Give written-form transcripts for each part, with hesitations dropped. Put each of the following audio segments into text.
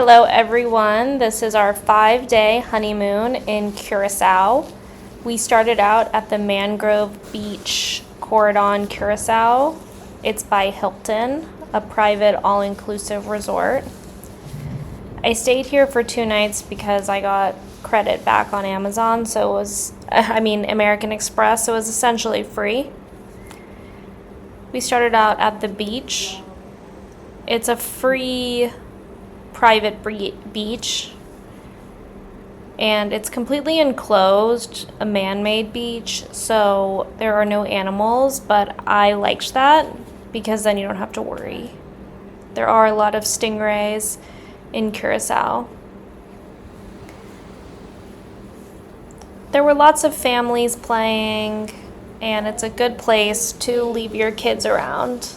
Hello everyone, this is our 5-day honeymoon in Curaçao. We started out at the Mangrove Beach Corridon, Curaçao. It's by Hilton, a private all-inclusive resort. I stayed here for 2 nights because I got credit back on Amazon, so it was, American Express, so it was essentially free. We started out at the beach. It's a free private beach, and it's completely enclosed, a man-made beach, so there are no animals, but I liked that because then you don't have to worry. There are a lot of stingrays in Curaçao. There were lots of families playing, and it's a good place to leave your kids around.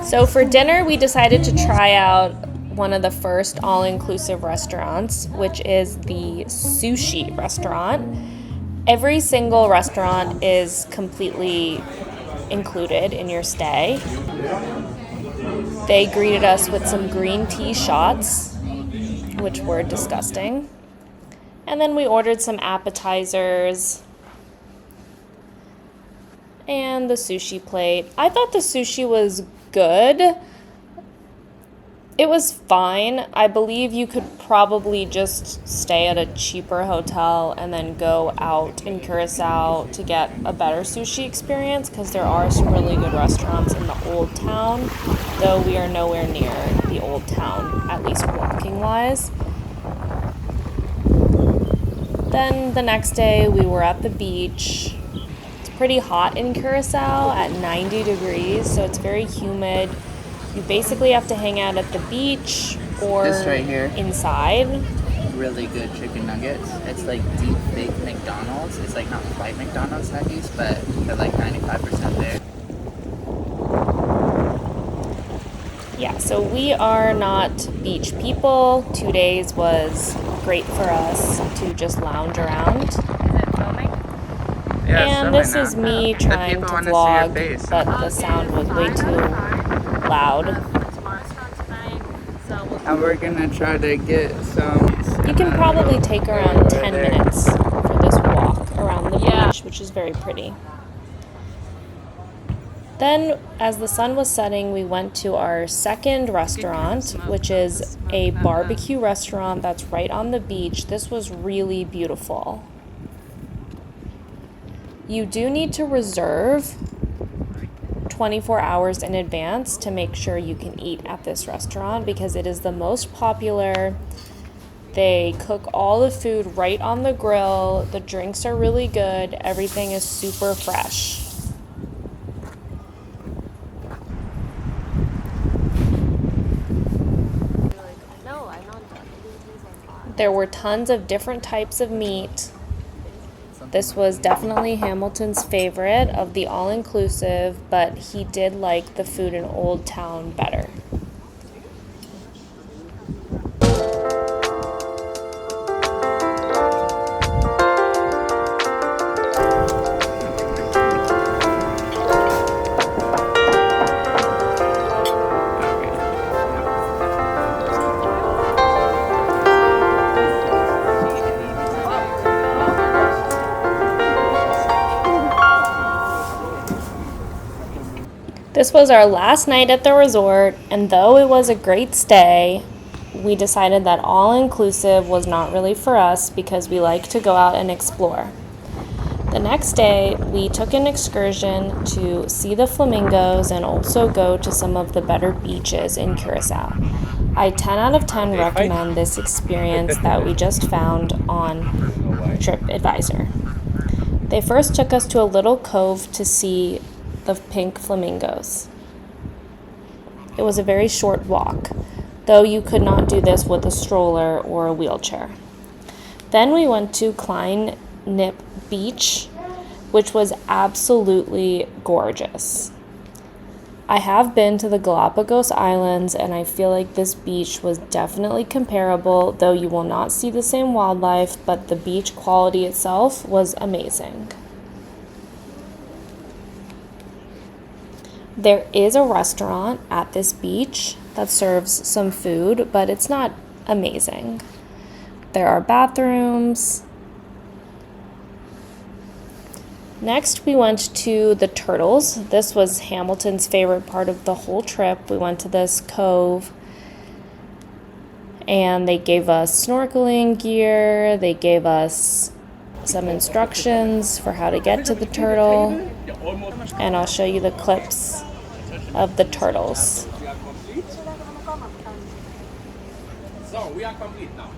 So for dinner, we decided to try out one of the first all-inclusive restaurants, which is the sushi restaurant. Every single restaurant is completely included in your stay. They greeted us with some green tea shots, which were disgusting. And then we ordered some appetizers and the sushi plate. I thought the sushi was good. It was fine. I believe you could probably just stay at a cheaper hotel and then go out in Curaçao to get a better sushi experience, because there are some really good restaurants in the old town, though we are nowhere near the old town, at least walking wise. Then the next day we were at the beach. It's pretty hot in Curaçao at 90 degrees, so it's very humid. You basically have to hang out at the beach or this right here, inside. Really good chicken nuggets. It's like deep fake McDonald's. It's like not quite McDonald's nuggies, but they're like 95% there. Yeah, so we are not beach people. 2 days was great for us to just lounge around. Is it filming? Yeah, And this is me trying to vlog, but the sound was way too loud. And we're gonna try to get some. You can probably take around 10 minutes for this walk around the beach, which is very pretty. Then, as the sun was setting, we went to our second restaurant, which is a barbecue restaurant that's right on the beach. This was really beautiful. You do need to reserve 24 hours in advance to make sure you can eat at this restaurant, because it is the most popular. They cook all the food right on the grill. The drinks are really good. Everything is super fresh. There were tons of different types of meat. This was definitely Hamilton's favorite of the all-inclusive, but he did like the food in Old Town better. This was our last night at the resort, and though it was a great stay, we decided that all-inclusive was not really for us because we like to go out and explore. The next day, we took an excursion to see the flamingos and also go to some of the better beaches in Curaçao. I 10 out of 10 recommend this experience that we just found on TripAdvisor. They first took us to a little cove to see the pink flamingos. It was a very short walk. though you could not do this with a stroller or a wheelchair. Then we went to Klein Nip Beach, which was absolutely gorgeous. I have been to the Galapagos Islands, and I feel like this beach was definitely comparable, though you will not see the same wildlife, but the beach quality itself was amazing. There is a restaurant at this beach that serves some food, but it's not amazing. There are bathrooms. Next, we went to the Turtles. This was Hamilton's favorite part of the whole trip. We went to this cove, and they gave us snorkeling gear. They gave us some instructions for how to get to the turtle, and I'll show you the clips of the turtles. So we are complete now.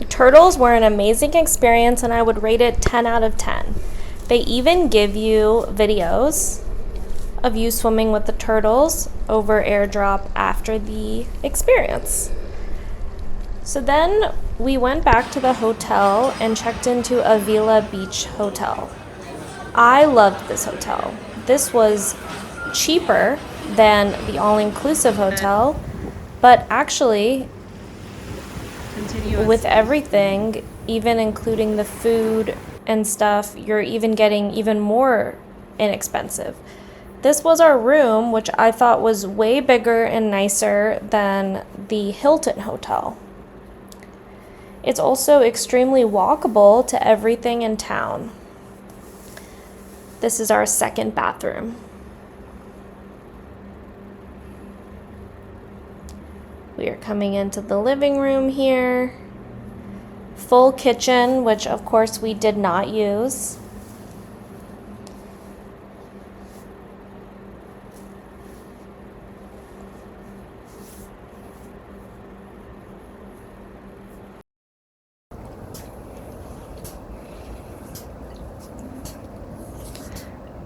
Turtles were an amazing experience, and I would rate it 10 out of 10. They even give you videos of you swimming with the turtles over airdrop after the experience. So then we went back to the hotel and checked into Avila Beach Hotel. I loved this hotel. This was cheaper than the all-inclusive hotel, but actually with everything, even including the food and stuff, you're even getting even more inexpensive. This was our room, which I thought was way bigger and nicer than the Hilton hotel. It's also extremely walkable to everything in town. This is our second bathroom. We are coming into the living room here. Full kitchen, which of course we did not use.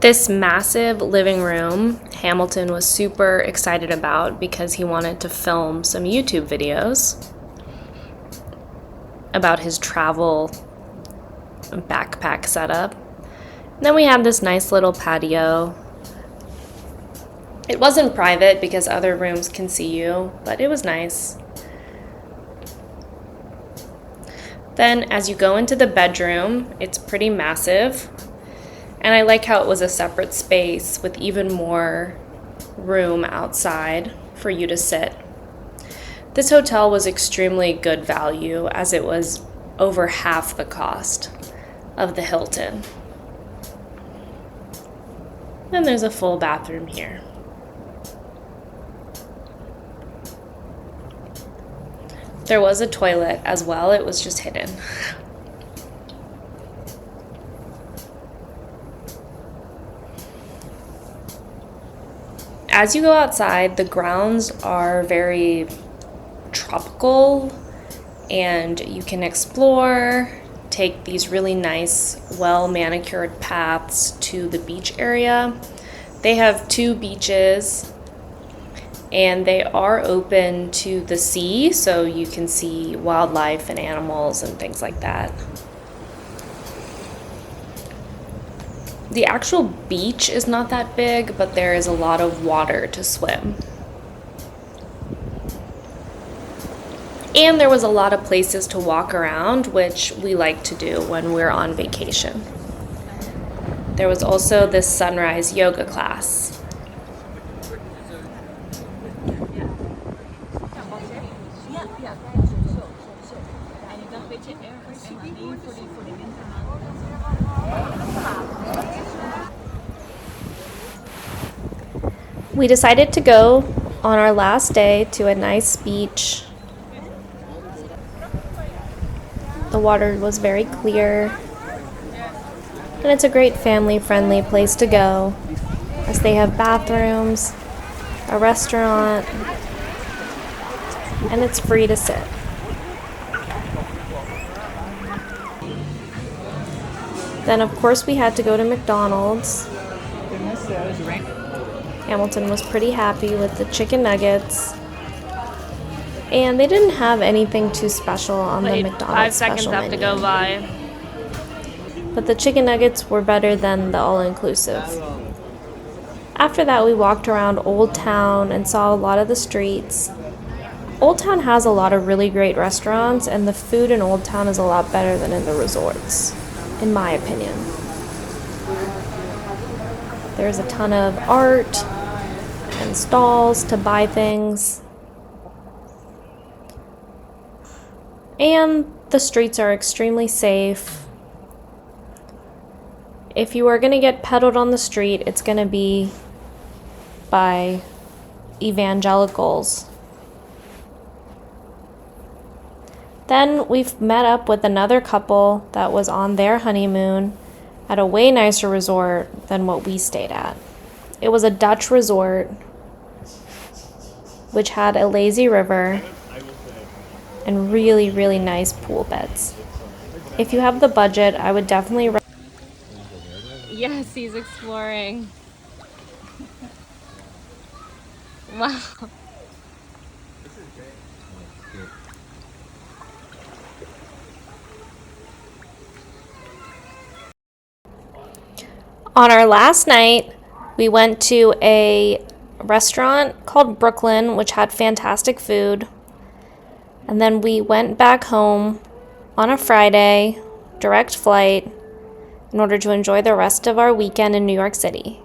This massive living room, Hamilton was super excited about because he wanted to film some YouTube videos about his travel backpack setup. And then we had this nice little patio. It wasn't private because other rooms can see you, but it was nice. Then as you go into the bedroom, it's pretty massive. And I like how it was a separate space with even more room outside for you to sit. This hotel was extremely good value as it was over half the cost of the Hilton. Then there's a full bathroom here. There was a toilet as well, it was just hidden. As you go outside, the grounds are very tropical and you can explore, take these really nice, well-manicured paths to the beach area. They have 2 beaches and they are open to the sea, so you can see wildlife and animals and things like that. The actual beach is not that big, but there is a lot of water to swim. And there was a lot of places to walk around, which we like to do when we're on vacation. There was also this sunrise yoga class. We decided to go on our last day to a nice beach. The water was very clear, and it's a great family-friendly place to go, as they have bathrooms, a restaurant, and it's free to sit. Then, of course, we had to go to McDonald's. Hamilton was pretty happy with the chicken nuggets. And they didn't have anything too special on the McDonald's special menu. 5 seconds have to go by. But the chicken nuggets were better than the all-inclusive. After that, we walked around Old Town and saw a lot of the streets. Old Town has a lot of really great restaurants, and the food in Old Town is a lot better than in the resorts, in my opinion. There's a ton of art and stalls to buy things. And the streets are extremely safe. If you are going to get peddled on the street, it's going to be by evangelicals. Then we've met up with another couple that was on their honeymoon at a way nicer resort than what we stayed at. It was a Dutch resort, which had a lazy river and really, really nice pool beds. If you have the budget, I would definitely Yes, he's exploring. Wow. On our last night, we went to a restaurant called Brooklyn, which had fantastic food. And then we went back home on a Friday, direct flight, in order to enjoy the rest of our weekend in New York City.